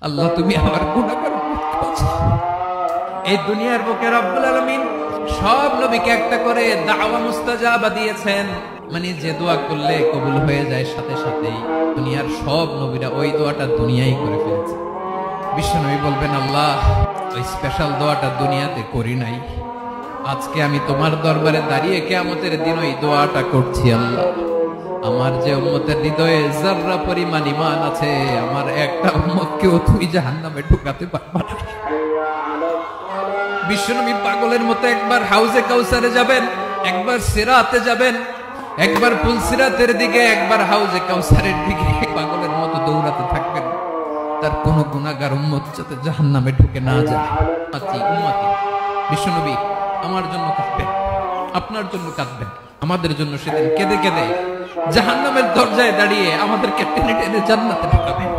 আল্লাহ তুমি আমার গুনাহগার এই দুনিয়ার বুকে রব্বুল আলামিন সব নবীকে একটা করে দাওয়া মুস্তাজাবা দিয়েছেন, মানে যে দোয়া করলে কবুল হয়ে যায় সাথে সাথেই। দুনিয়ার সব নবীরা ওই দোয়াটা দুনিয়ায় করে ফেলেছে। বিশ্বনবী বলবেন, আল্লাহ ওই স্পেশাল দোয়াটা দুনিয়াতে করি নাই, আজকে আমি তোমার দরবারে দাঁড়িয়ে কিয়ামতের দিন ওই দোয়াটা করছি। আল্লাহ আমার যে উম্মতের হৃদয়ে যাররা পরিমাণ ঈমান আছে, আমার একটা উম্মতকেও তুই জাহান্নামে ঢুকাতে পারবা না। বিশ্বনবী পাগলের মতো একবার হাউজে কাউসারে যাবেন, একবার সিরাতে যাবেন, একবার পুলসিরাতের দিকে, একবার হাউজে কাউসারের দিকে, পাগলের মতো দৌড়াতে থাকবেন। তার কোন গুনাহগার উম্মত যাতে জাহান্নামে ঢুকে না যায়। উম্মতি বিশ্বনবী আমার জন্য কাঁদবেন, আপনার জন্য কাঁদবেন, আমাদের জন্য সেদিন কেঁদে কেঁদে জাহান্নামের দরজায় দাঁড়িয়ে আমাদেরকে টেনে টেনে জান্নাতে ঢুকাবেন।